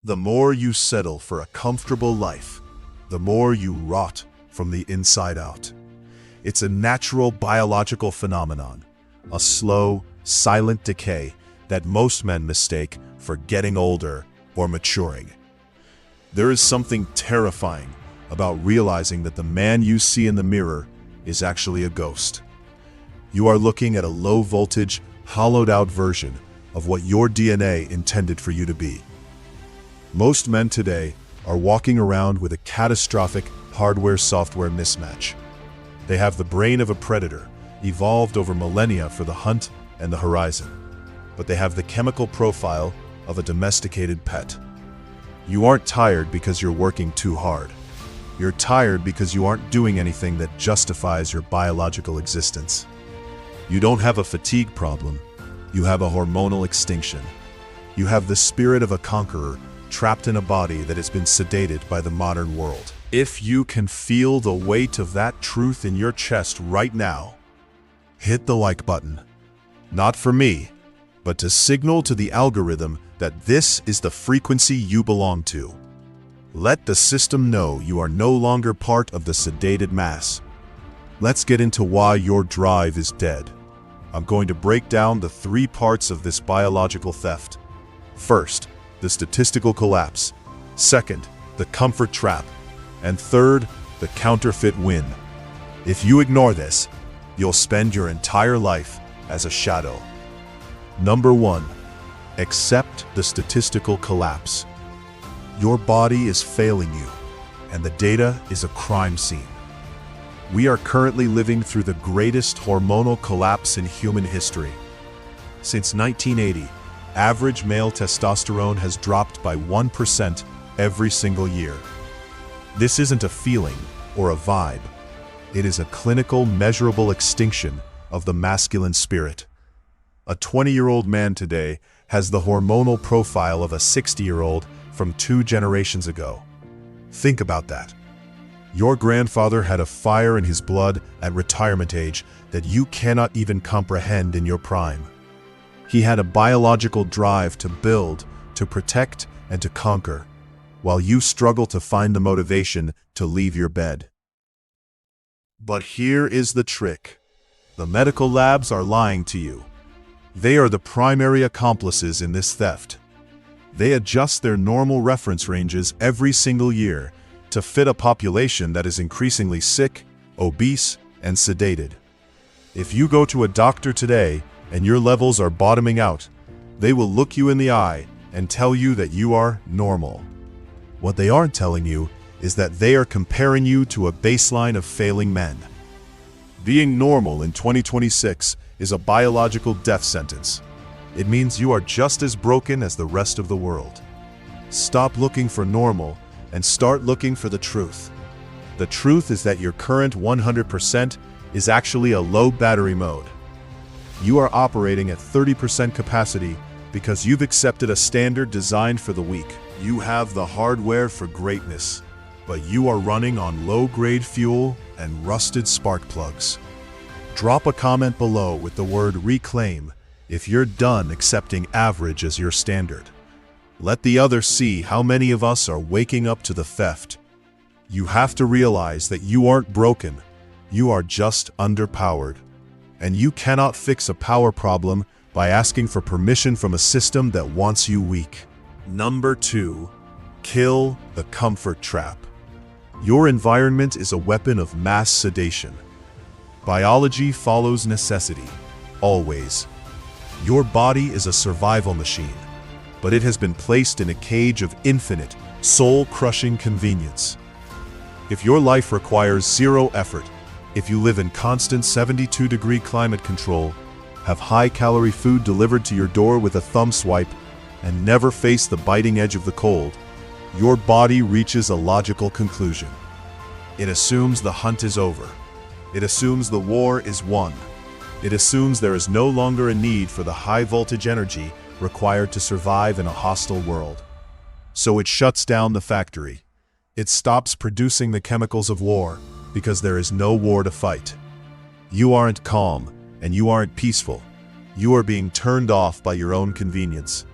The more you settle for a comfortable life, the more you rot from the inside out. It's a natural biological phenomenon, a slow, silent decay that most men mistake for getting older or maturing. There is something terrifying about realizing that the man you see in the mirror is actually a ghost. You are looking at a low-voltage, hollowed-out version of what your DNA intended for you to be. Most men today are walking around with a catastrophic hardware-software mismatch. They have the brain of a predator, evolved over millennia for the hunt and the horizon, but they have the chemical profile of a domesticated pet. You aren't tired because you're working too hard. You're tired because you aren't doing anything that justifies your biological existence. You don't have a fatigue problem. You have a hormonal extinction. You have the spirit of a conqueror trapped in a body that has been sedated by the modern world. If you can feel the weight of that truth in your chest right now, hit the like button. Not for me, but to signal to the algorithm that this is the frequency you belong to. Let the system know you are no longer part of the sedated mass. Let's get into why your drive is dead. I'm going to break down the 3 parts of this biological theft. First, the statistical collapse. Second, the comfort trap. And third, the counterfeit win. If you ignore this, you'll spend your entire life as a shadow. Number 1, accept the statistical collapse. Your body is failing you, and the data is a crime scene. We are currently living through the greatest hormonal collapse in human history. Since 1980, average male testosterone has dropped by 1% every single year. This isn't a feeling or a vibe. It is a clinical, measurable extinction of the masculine spirit. A 20-year-old man today has the hormonal profile of a 60-year-old from 2 generations ago. Think about that. Your grandfather had a fire in his blood at retirement age that you cannot even comprehend in your prime. He had a biological drive to build, to protect, and to conquer, while you struggle to find the motivation to leave your bed. But here is the trick. The medical labs are lying to you. They are the primary accomplices in this theft. They adjust their normal reference ranges every single year to fit a population that is increasingly sick, obese, and sedated. If you go to a doctor today and your levels are bottoming out, they will look you in the eye and tell you that you are normal. What they aren't telling you is that they are comparing you to a baseline of failing men. Being normal in 2026 is a biological death sentence. It means you are just as broken as the rest of the world. Stop looking for normal and start looking for the truth. The truth is that your current 100% is actually a low battery mode. You are operating at 30% capacity because you've accepted a standard designed for the weak. You have the hardware for greatness, but you are running on low-grade fuel and rusted spark plugs. Drop a comment below with the word reclaim if you're done accepting average as your standard. Let the others see how many of us are waking up to the theft. You have to realize that you aren't broken, you are just underpowered. And you cannot fix a power problem by asking for permission from a system that wants you weak. Number 2, kill the comfort trap. Your environment is a weapon of mass sedation. Biology follows necessity, always. Your body is a survival machine, but it has been placed in a cage of infinite, soul-crushing convenience. If your life requires 0 effort, if you live in constant 72-degree climate control, have high-calorie food delivered to your door with a thumb swipe, and never face the biting edge of the cold, your body reaches a logical conclusion. It assumes the hunt is over. It assumes the war is won. It assumes there is no longer a need for the high-voltage energy required to survive in a hostile world. So it shuts down the factory. It stops producing the chemicals of war because there is no war to fight. You aren't calm and you aren't peaceful. You are being turned off by your own convenience.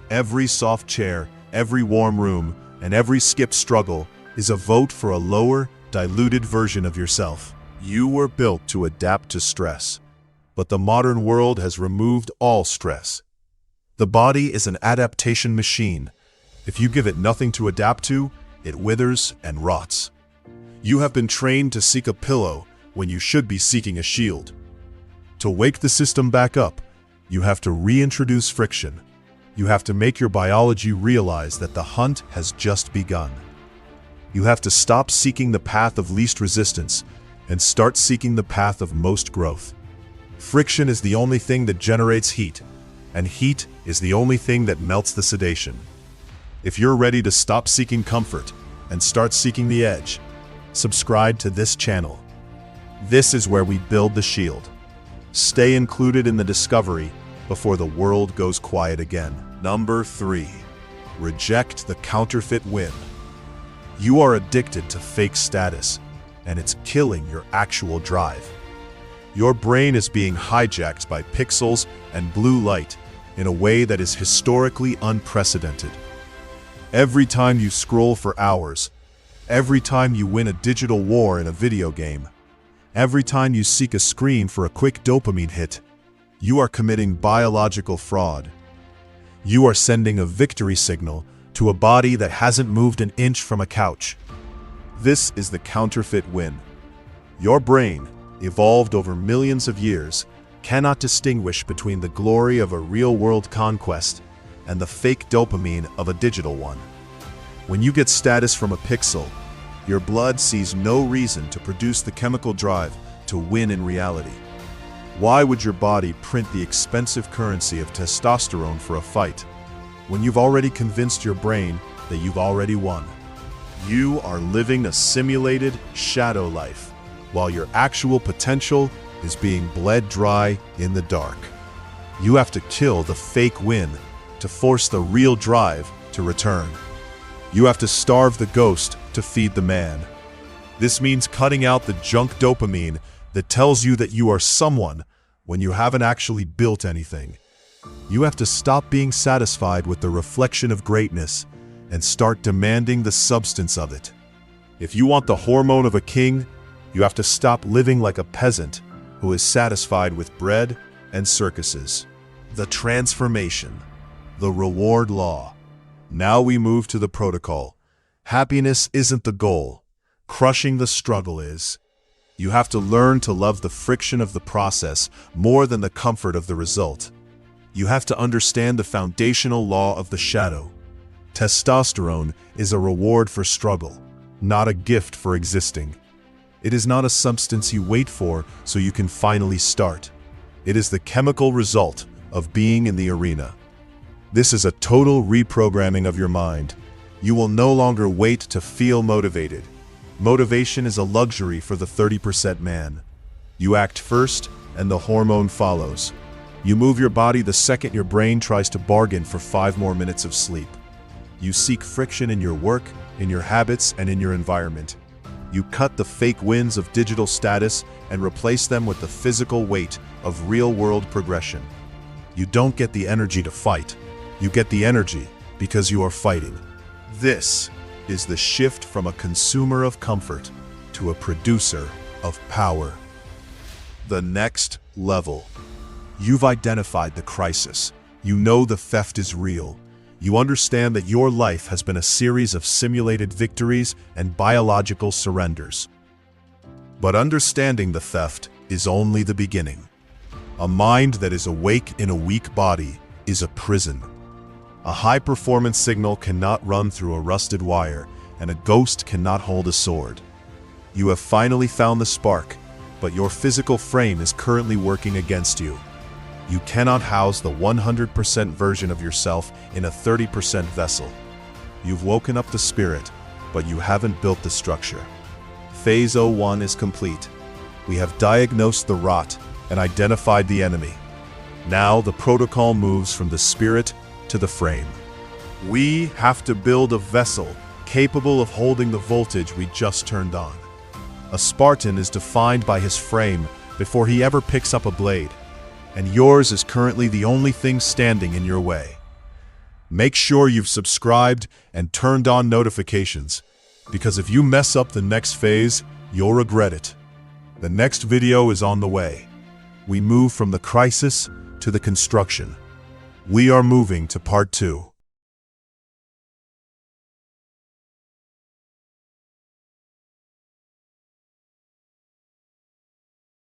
Every soft chair, every warm room, and every skipped struggle is a vote for a lower, diluted version of yourself. You were built to adapt to stress, but the modern world has removed all stress. The body is an adaptation machine. If you give it nothing to adapt to, it withers and rots. You have been trained to seek a pillow when you should be seeking a shield. To wake the system back up, you have to reintroduce friction. You have to make your biology realize that the hunt has just begun. You have to stop seeking the path of least resistance and start seeking the path of most growth. Friction is the only thing that generates heat, and heat is the only thing that melts the sedation. If you're ready to stop seeking comfort and start seeking the edge, subscribe to this channel. This is where we build the shield. Stay included in the discovery before the world goes quiet again. Number 3. Reject the counterfeit win. You are addicted to fake status, and it's killing your actual drive. Your brain is being hijacked by pixels and blue light in a way that is historically unprecedented. Every time you scroll for hours, every time you win a digital war in a video game, every time you seek a screen for a quick dopamine hit, you are committing biological fraud. You are sending a victory signal to a body that hasn't moved an inch from a couch. This is the counterfeit win. Your brain, evolved over millions of years, cannot distinguish between the glory of a real-world conquest and the fake dopamine of a digital one. When you get status from a pixel, your blood sees no reason to produce the chemical drive to win in reality. Why would your body print the expensive currency of testosterone for a fight when you've already convinced your brain that you've already won? You are living a simulated shadow life, while your actual potential is being bled dry in the dark. You have to kill the fake win to force the real drive to return. You have to starve the ghost to feed the man. This means cutting out the junk dopamine that tells you that you are someone when you haven't actually built anything. You have to stop being satisfied with the reflection of greatness and start demanding the substance of it. If you want the hormone of a king, you have to stop living like a peasant who is satisfied with bread and circuses. The transformation, the reward law. Now we move to the protocol. Happiness isn't the goal. Crushing the struggle is. You have to learn to love the friction of the process more than the comfort of the result. You have to understand the foundational law of the shadow. Testosterone is a reward for struggle, not a gift for existing. It is not a substance you wait for so you can finally start. It is the chemical result of being in the arena. This is a total reprogramming of your mind. You will no longer wait to feel motivated. Motivation is a luxury for the 30% man. You act first, and the hormone follows. You move your body the second your brain tries to bargain for 5 more minutes of sleep. You seek friction in your work, in your habits, and in your environment. You cut the fake wins of digital status and replace them with the physical weight of real-world progression. You don't get the energy to fight. You get the energy because you are fighting. This is the shift from a consumer of comfort to a producer of power. The next level. You've identified the crisis. You know the theft is real. You understand that your life has been a series of simulated victories and biological surrenders. But understanding the theft is only the beginning. A mind that is awake in a weak body is a prison. A high-performance signal cannot run through a rusted wire, and a ghost cannot hold a sword. You have finally found the spark, but your physical frame is currently working against you. You cannot house the 100% version of yourself in a 30% vessel. You've woken up the spirit, but you haven't built the structure. Phase 01 is complete. We have diagnosed the rot and identified the enemy. Now the protocol moves from the spirit to the frame. We have to build a vessel capable of holding the voltage we just turned on. A Spartan is defined by his frame before he ever picks up a blade, and yours is currently the only thing standing in your way. Make sure you've subscribed and turned on notifications, because if you mess up the next phase, you'll regret it. The next video is on the way. We move from the crisis to the construction. We are moving to part 2.